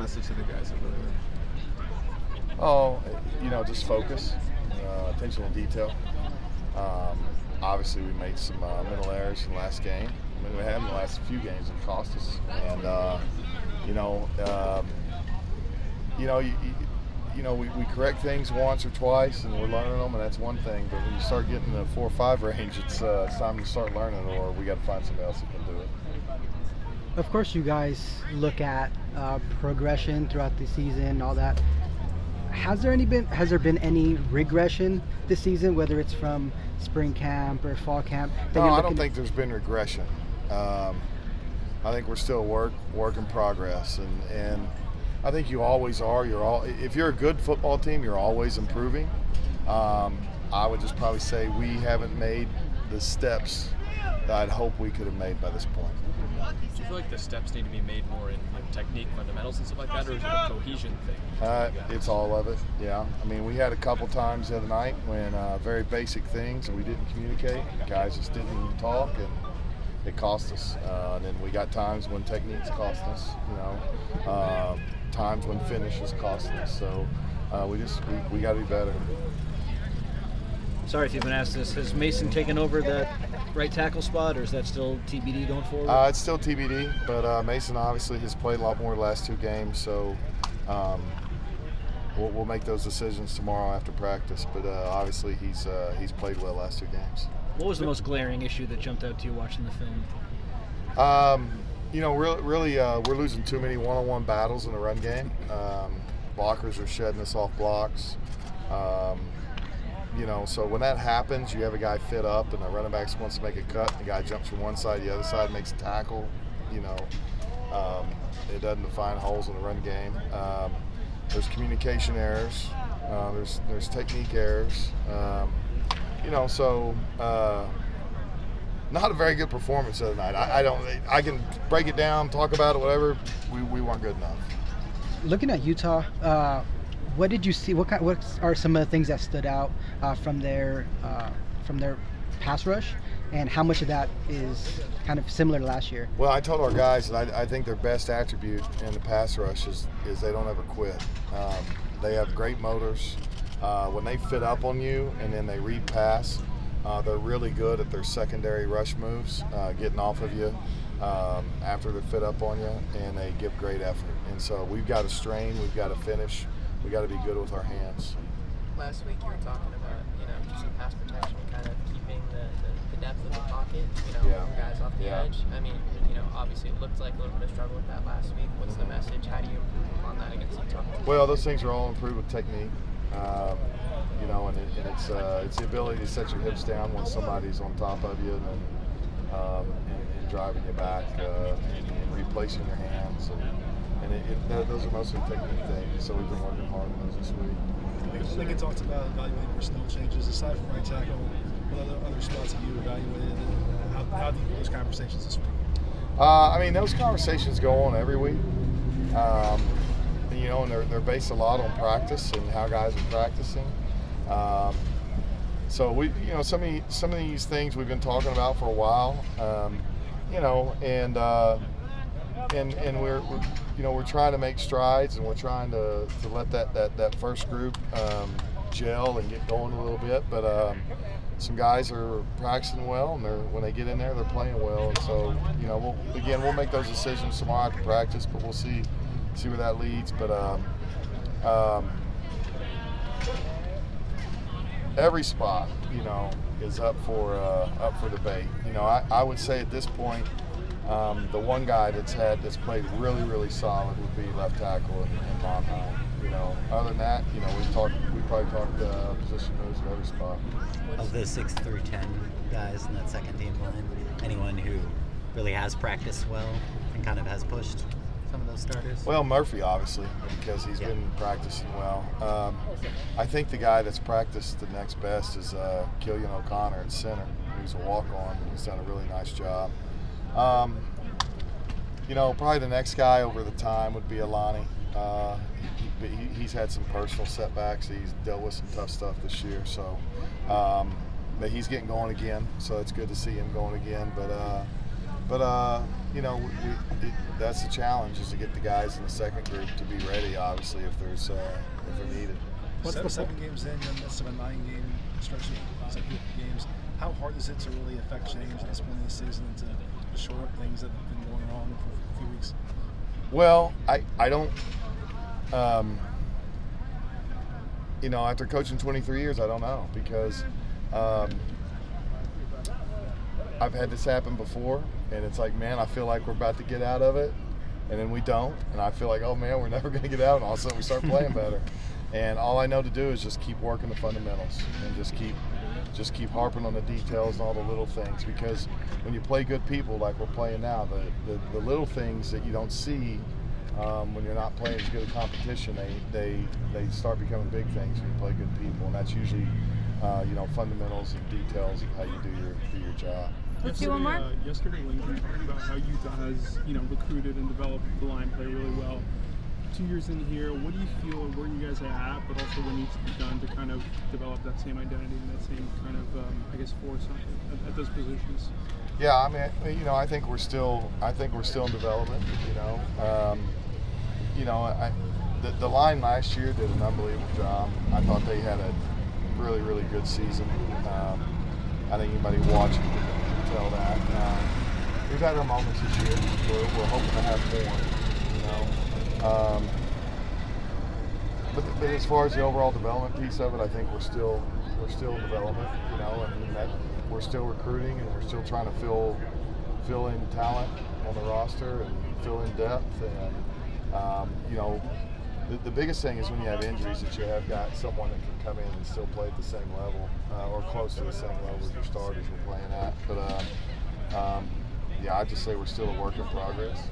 message to the guys over there? Oh, just focus, attention to detail. Obviously, we made some mental errors in the last game. I mean, we had in the last few games that cost us, and we correct things once or twice, and we're learning them, and that's one thing. But when you start getting in the 4 or 5 range, it's time to start learning, or we got to find somebody else that can do it. Of course, you guys look at progression throughout the season, all that. Has there been any regression this season, whether it's from spring camp or fall camp? No, I don't think there's been regression. I think we're still work in progress, and I think you always are. If you're a good football team, you're always improving. I would just probably say we haven't made the steps that I'd hope we could have made by this point. Do you feel like the steps need to be made more in technique, fundamentals, and stuff like that, or is it a cohesion thing? It's all of it, yeah. I mean, we had a couple times the other night when very basic things we didn't communicate. Guys just didn't talk, and it cost us. And then we got times when techniques cost us, times when finishes cost us. So we got to be better. Sorry if you've been asked this. Has Mason taken over the right tackle spot, or is that still TBD going forward? It's still TBD, but Mason obviously has played a lot more the last 2 games, so we'll make those decisions tomorrow after practice. But obviously he's played well the last 2 games. What was the most glaring issue that jumped out to you watching the film? Really, we're losing too many one-on-one battles in the run game. Blockers are shedding us off blocks. So when that happens, you have a guy fit up and the running back wants to make a cut, the guy jumps from one side to the other side, makes a tackle, it doesn't define holes in the run game. There's communication errors, there's technique errors, not a very good performance the other night. I can break it down, talk about it, whatever, we weren't good enough. Looking at Utah, what did you see? What are some of the things that stood out from their pass rush, and how much of that is kind of similar to last year? Well, I told our guys that I think their best attribute in the pass rush is they don't ever quit. They have great motors. When they fit up on you and then they read pass, they're really good at their secondary rush moves, getting off of you after they fit up on you, and they give great effort. And so we've got to strain, we've got to finish. We got to be good with our hands. Last week you were talking about, just some pass protection, kind of keeping the depth of the pocket, guys off the edge. I mean, obviously it looked like a little bit of struggle with that last week. What's the message? How do you improve upon that against Utah? Well, those things are all improved with technique. And it's the ability to set your hips down when somebody's on top of you, and driving you back, and replacing your hands. Those are mostly technique things, so we've been working hard on those this week. I think it talks about evaluating personnel changes. Aside from right tackle, what other spots have you evaluated, and how do you do those conversations this week? Those conversations go on every week, and they're based a lot on practice and how guys are practicing. So we, some of these things we've been talking about for a while, and we're trying to make strides, and we're trying to let that first group gel and get going a little bit. But some guys are practicing well, and when they get in there, they're playing well. And so we'll make those decisions tomorrow after practice, but we'll see where that leads. But every spot is up for debate. I would say at this point, the one guy that's played really, really solid would be left tackle and Monheim. Other than that, we probably talked position moves at every spot. Of the 6 through 10 guys in that second team line, anyone who really has practiced well and kind of has pushed some of those starters? Well, Murphy, obviously, because he's been practicing well. I think the guy that's practiced the next best is Killian O'Connor at center, who's a walk-on, and he's done a really nice job. Probably the next guy over the time would be Alani. He's had some personal setbacks. He's dealt with some tough stuff this year. So, but he's getting going again. So it's good to see him going again. But But you know, that's the challenge, is to get the guys in the second group to be ready. Obviously, if they're needed. Seven games in, you're in the midst of a 9-game stretch of consecutive games. How hard is it to really affect change at this point in the season and to shore up things that have been going wrong for a few weeks? Well, I don't. You know, after coaching 23 years, I don't know, because I've had this happen before, and it's like, man, I feel like we're about to get out of it, and then we don't, and I feel like, oh man, we're never going to get out, and all of a sudden we start playing better. And all I know to do is just keep working the fundamentals and just keep harping on the details and all the little things, because when you play good people like we're playing now, the little things that you don't see when you're not playing as good a competition, they start becoming big things when you play good people, and that's usually you know, fundamentals and details of how you do your job. Let's do one more. Yesterday, Lincoln talked about how you guys, you know, recruited and developed the line play really well. 2 years in here, what do you feel where you guys are at, but also what needs to be done to kind of develop that same identity and that same kind of, I guess, force at those positions? Yeah, I mean, you know, I think we're still in development. You know, the line last year did an unbelievable job. I thought they had a really, really good season. I think anybody watching can tell that. We've had our moments this year. We're hoping to have more. You know. But as far as the overall development piece of it, I think we're still in development, you know, and that we're still recruiting, and we're still trying to fill in talent on the roster and fill in depth. And you know, the biggest thing is when you have injuries, that you have got someone that can come in and still play at the same level or close to the same level as your starters were playing at. But yeah, I'd just say we're still a work in progress.